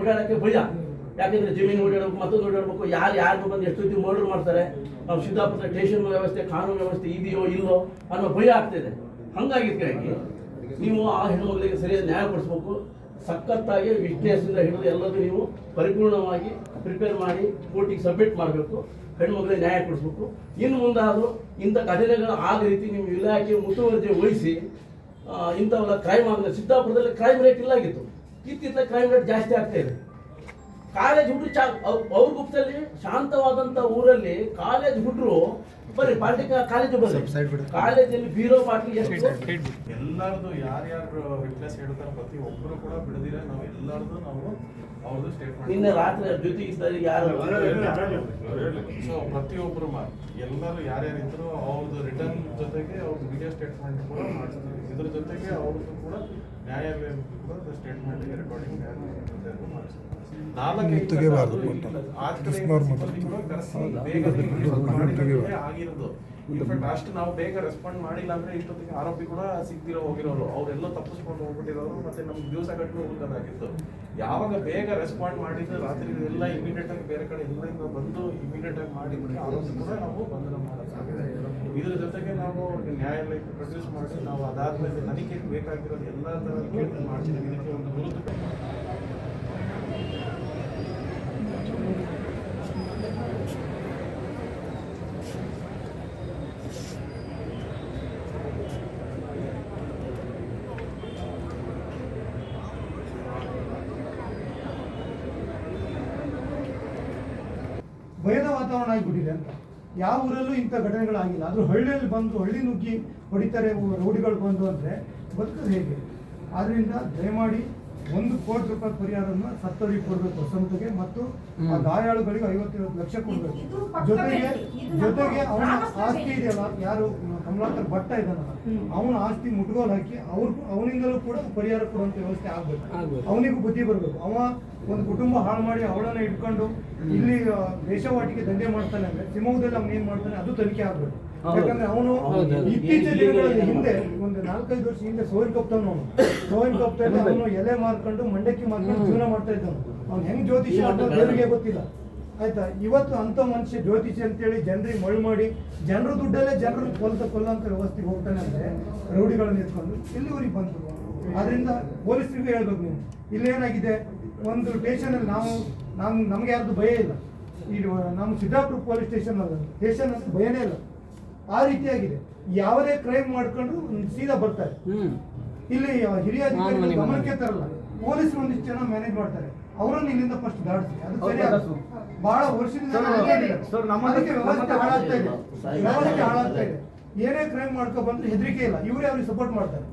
ಓಡಾಡೋಕ್ಕೆ ಭಯ. ಯಾಕೆಂದರೆ ಜಮೀನು ಓಡಾಡಬೇಕು, ಮತ್ತೊಂದು ಓಡಾಡಬೇಕು, ಯಾರು ಬಂದು ಎಷ್ಟು ಮರ್ಡರ್ ಮಾಡ್ತಾರೆ, ನಾವು ಸಿದ್ದಾಪುರ ಸ್ಟೇಷನ್ ವ್ಯವಸ್ಥೆ ಕಾನೂನು ವ್ಯವಸ್ಥೆ ಇದೆಯೋ ಇಲ್ಲೋ ಅನ್ನೋ ಭಯ ಆಗ್ತಿದೆ. ಹಾಗಾಗಿ ನೀವು ಆ ಹೆಣ್ಣುಮಗಳಿಗೆ ಸರಿಯಾದ ನ್ಯಾಯ ಕೊಡಿಸ್ಬೇಕು. ಸಖತ್ತಾಗಿ ವಿಟ್ನೆಸ್ಸಿಂದ ಹಿಡಿದು ಎಲ್ಲದೂ ನೀವು ಪರಿಪೂರ್ಣವಾಗಿ ಪ್ರಿಪೇರ್ ಮಾಡಿ ಕೋರ್ಟಿಗೆ ಸಬ್ಮಿಟ್ ಮಾಡಬೇಕು. ಹೆಣ್ಣುಮಗಳಿಗೆ ನ್ಯಾಯ ಕೊಡಿಸ್ಬೇಕು. ಇನ್ನು ಮುಂದಾದರೂ ಇಂಥ ಘಟನೆಗಳು ಆದ ರೀತಿ ನಿಮ್ಮ ಇಲಾಖೆ ಮುತುವರ್ಜಿ ವಹಿಸಿ ಇಂಥವೆಲ್ಲ ಕ್ರೈಮ್ ಆಗಲ್ಲ. ಸಿದ್ದಾಪುರದಲ್ಲಿ ಕ್ರೈಮ್ ರೇಟ್ ಇಲ್ಲಾಗಿತ್ತು, ಇತ್ತಿತ್ತ ಕ್ರೈಮ್ ರೇಟ್ ಜಾಸ್ತಿ ಆಗ್ತಾ ಇದೆ. ಕಾಲೇಜ್ ಹುಡುಗರು ಅವ್ರ ಗುಪ್ತಲ್ಲಿ ಶಾಂತವಾದಂಥ ಊರಲ್ಲಿ ಕಾಲೇಜ್ ಹುಡುಗರು ಬರ್ರಿ ಪಾರ್ಟಿ ಕಾಲೇಜು ಬರ್ರಿ, ಕಾಲೇಜಲ್ಲಿ ಬೀರೋ ಪಾರ್ಟಿ ಎಲ್ಲರದು ಯಾರ್ಯಾರು ವಿಟ್ನೆಸ್ ಹೇಳ್ತಾರೆ ಪ್ರತಿ ಒಬ್ಬರು ಕೂಡ ಬಿಡದಿರ ನಾವು ಎಲ್ಲರದು ನಾವು ಅವ್ರದ್ದು ಸ್ಟೇಟ್ಮೆಂಟ್ ನಿನ್ನೆ ರಾತ್ರಿ ಜೊತೆಗೆ ಯಾರು ಸೊ ಪ್ರತಿಯೊಬ್ಬರು ಎಲ್ಲರೂ ಯಾರ್ಯಾರು ಇದ್ರು ಅವ್ರದ್ದು ರಿಟರ್ನ್ ಜೊತೆಗೆ ಅವ್ರ ಮೀಡಿಯಾ ಸ್ಟೇಟ್ಮೆಂಟ್ ಕೂಡ ಮಾಡ್ತೀವಿ. ಇದ್ರ ಜೊತೆಗೆ ಅವ್ರದ್ದು ಕೂಡ ನ್ಯಾಯಾಲಯ ಕೂಡ ಸ್ಟೇಟ್ಮೆಂಟ್ಗೆ ರೆಕಾರ್ಡಿಂಗ್ ಮಾಡ್ತೀವಿ. ಆಗಿರೋದು ಇನ್ಫ್ಯಾಕ್ಟ್ ಅಷ್ಟು ನಾವು ಬೇಗ ರೆಸ್ಪಾಂಡ್ ಮಾಡಿಲ್ಲ ಅಂದ್ರೆ ಇಷ್ಟೊತ್ತಿಗೆ ಆರೋಪಿ ಕೂಡ ಸಿಗ್ದಿರೋ ಹೋಗಿರೋರು, ಅವರೆಲ್ಲ ತಪ್ಪಿಸ್ಕೊಂಡು ಹೋಗ್ಬಿಟ್ಟಿರೋರು, ಮತ್ತೆ ನಮ್ಗೆ ದಿವಸ ಗಟ್ಟಲು ಹೋಗೋದಾಗಿತ್ತು. ಯಾವಾಗ ಬೇಗ ರೆಸ್ಪಾಂಡ್ ಮಾಡಿದ್ರೆ ರಾತ್ರಿ ಎಲ್ಲ ಇಮಿಡಿಯೇಟ್ ಆಗಿ ಬೇರೆ ಕಡೆ ಎಲ್ಲರಿಂದ ಬಂದು ಇಮಿಡಿಯೇಟ್ ಆಗಿ ಮಾಡಿದ್ರೆ ಆರೋಪಿ ಕೂಡ ನಾವು ಬಂಧನ ಮಾಡೋಕ್ಕಾಗಿದೆ. ಇದ್ರ ಜೊತೆಗೆ ನಾವು ನ್ಯಾಯಾಲಯಕ್ಕೆ ಪ್ರೊಡ್ಯೂಸ್ ಮಾಡಿ ನಾವು ಅದಾದ್ಮೇಲೆ ತನಿಖೆಗೆ ಬೇಕಾಗಿರೋದು ಎಲ್ಲ ಥರ ಮಾಡ್ತೀವಿ. ಇದಕ್ಕೆ ಒಂದು ವಿರುದ್ಧ ಭಯದ ವಾತಾವರಣ ಆಗಿಬಿಟ್ಟಿದೆ ಅಂತ. ಯಾವ ಊರಲ್ಲೂ ಇಂಥ ಘಟನೆಗಳಾಗಿಲ್ಲ. ಆದರೂ ಹಳ್ಳಿಯಲ್ಲಿ ಬಂದು ಹಳ್ಳಿ ನುಗ್ಗಿ ಹೊಡಿತಾರೆ ರೌಡಿಗಳು ಬಂದು ಅಂದರೆ ಬದುಕೋದು ಹೇಗೆ? ಆದ್ದರಿಂದ ದಯಮಾಡಿ 1 ಕೋಟಿ ರೂಪಾಯಿ ಪರಿಹಾರವನ್ನು ಸತ್ತವರಿಗೆ ಕೊಡಬೇಕು ಸಂಸ್ಥೆಗೆ, ಮತ್ತು ಆ ಗಾಯಾಳುಗಳಿಗೆ 50 ಲಕ್ಷ ಕೊಡಬೇಕು. ಜೊತೆಗೆ ಅವನ ಆಸ್ತಿ ಇದೆಯಲ್ಲ, ಯಾರು ಕಮಲಾಕರ್ ಭಟ್ಟ ಇದ್ದಾನಲ್ಲ, ಅವನ ಆಸ್ತಿ ಮುಟ್ಗೋಲು ಹಾಕಿ ಅವನಿಂದಲೂ ಕೂಡ ಪರಿಹಾರ ಕೊಡುವಂಥ ವ್ಯವಸ್ಥೆ ಆಗ್ಬೇಕು. ಅವನಿಗೂ ಬುದ್ಧಿ ಬರಬೇಕು. ಅವ ಒಂದು ಕುಟುಂಬ ಹಾಳು ಮಾಡಿ ಅವಳನ್ನ ಇಟ್ಕೊಂಡು ಇಲ್ಲಿ ದೇಶವಾಟಿಗೆ ದಂಧೆ ಮಾಡ್ತಾನೆ ಅಂದ್ರೆ ಶಿವಮೊಗ್ಗದಲ್ಲಿ ಅವ್ನು ಏನ್ ಮಾಡ್ತಾನೆ ಅದು ತನಿಖೆ ಆಗ್ಬೇಕು. ಯಾಕಂದ್ರೆ ಅವನು ಇತ್ತೀಚಿನ ದಿನಗಳಲ್ಲಿ ಹಿಂದೆ ಒಂದು 4-5 ವರ್ಷ ಹಿಂದೆ ಸೋಯಿನ್ ಕಪ್ತಾನೆ ಅವನು ಎಲೆ ಮಾರ್ಕೊಂಡು ಮಂಡಕ್ಕಿ ಮಾರ್ಕೊಂಡು ಜೀವನ ಮಾಡ್ತಾ ಇದ್ದಾನೆ. ಅವ್ನು ಹೆಂಗ್ ಜ್ಯೋತಿಷಿ ಅಂತ ದೇವರಿಗೆ ಗೊತ್ತಿಲ್ಲ, ಆಯ್ತಾ? ಇವತ್ತು ಅಂತ ಮನುಷ್ಯ ಜ್ಯೋತಿಷಿ ಅಂತೇಳಿ ಜನರಿಗೆ ಮಳು ಮಾಡಿ ಜನರ ದುಡ್ಡಲ್ಲೇ ಜನರು ಕೊಲ್ಲಂತ ವ್ಯವಸ್ಥೆಗೆ ಹೋಗ್ತಾನೆ ಅಂದ್ರೆ ರೌಡಿಗಳನ್ನು ಎತ್ಕೊಂಡು ಇಲ್ಲಿವರೆಗೆ ಬಂತು. ಆದ್ರಿಂದ ಪೊಲೀಸರಿಗೂ ಹೇಳ್ಬೇಕು, ನೀವು ಇಲ್ಲೇನಾಗಿದೆ, ಒಂದು ಸ್ಟೇಷನಲ್ಲಿ ನಮ್ಗೆ ಯಾರ್ದು ಭಯ ಇಲ್ಲ. ಈ ನಮ್ಮ ಸಿದ್ದಾಪುರ ಪೊಲೀಸ್ ಸ್ಟೇಷನ್ ಅಂದ್ರೆ ಭಯನೇ ಇಲ್ಲ. ಆ ರೀತಿಯಾಗಿದೆ. ಯಾವುದೇ ಕ್ರೈಮ್ ಮಾಡ್ಕೊಂಡು ಸೀದಾ ಬರ್ತಾರೆ. ಇಲ್ಲಿ ಹಿರಿಯ ಅಧಿಕಾರಿಗಳು ಗಮನಕ್ಕೆ ತರಲ್ಲ, ಪೊಲೀಸರು ಒಂದಿಷ್ಟು ಜನ ಮ್ಯಾನೇಜ್ ಮಾಡ್ತಾರೆ. ಅವರನ್ನು ಇಲ್ಲಿಂದ ಫಸ್ಟ್ ದಾಡಿಸಿ, ಅದು ಸರಿಯಾಗಿ ಬಹಳ ವರ್ಷದಿಂದ ವ್ಯವಸ್ಥೆ ಹಾಳಾಗ್ತಾ ಇದೆ. ಏನೇ ಕ್ರೈಮ್ ಮಾಡ್ಕೊ ಬಂದ್ರೆ ಹೆದರಿಕೆ ಇಲ್ಲ, ಇವರೇ ಅವ್ರಿಗೆ ಸಪೋರ್ಟ್ ಮಾಡ್ತಾರೆ.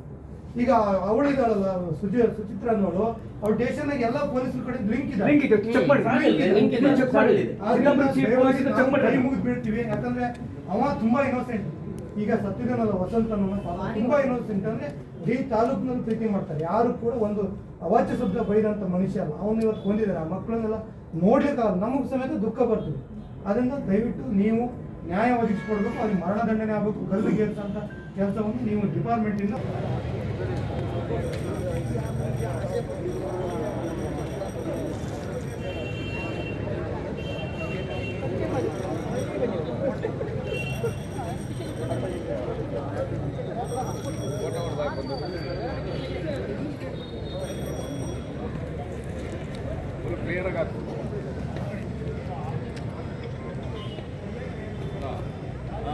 ಈಗ ಅವಳಿದಾಳಲ್ಲ ಸುಚಿತ್ರ ಅನ್ನೋಳು, ಅವ್ರ ಸ್ಟೇಷನ್ ಎಲ್ಲ ಪೊಲೀಸರ ಕಡೆ ಲಿಂಕ್ ಕೈ ಮುಗಿದು ಬೀಳ್ತೀವಿ. ಯಾಕಂದ್ರೆ ಅವ ತುಂಬಾ ಇನ್ನೋಸೆಂಟ್. ಈಗ ಸತ್ತಿದನಲ್ಲ ವಸಂತ ತುಂಬಾ ಇನ್ನೋಸೆಂಟ್. ಅಂದ್ರೆ ಈ ತಾಲೂಕಿನಲ್ಲಿ ಪ್ರೀತಿ ಮಾಡ್ತಾರೆ, ಯಾರು ಕೂಡ ಒಂದು ಅವಾಚ್ಯ ಶಬ್ದ ಬೈದಂತ ಮನುಷ್ಯ ಅಲ್ಲ. ಅವನು ಇವತ್ತು ಕೊಂದಿದ್ದಾರೆ. ಆ ಮಕ್ಕಳನ್ನೆಲ್ಲ ನೋಡ್ಲಿಕ್ಕಾಗಲ್ಲ, ನಮಗೂ ಸಮೇತ ದುಃಖ ಬರ್ತದೆ. ಅದರಿಂದ ದಯವಿಟ್ಟು ನೀವು ನ್ಯಾಯ ಒದಗಿಸ್ಕೊಡ್ಬೇಕು. ಅವ್ರಿಗೆ ಮರಣದಂಡನೆ ಆಗಬೇಕು, ಗಲ್ಲಿಗೆ ಏರ್ಸಂತ ಕೆಲಸವನ್ನು ನೀವು ಡಿಪಾರ್ಟ್ಮೆಂಟಿಂದ ಕ್ಲಿಯರ್ ಆಗಿ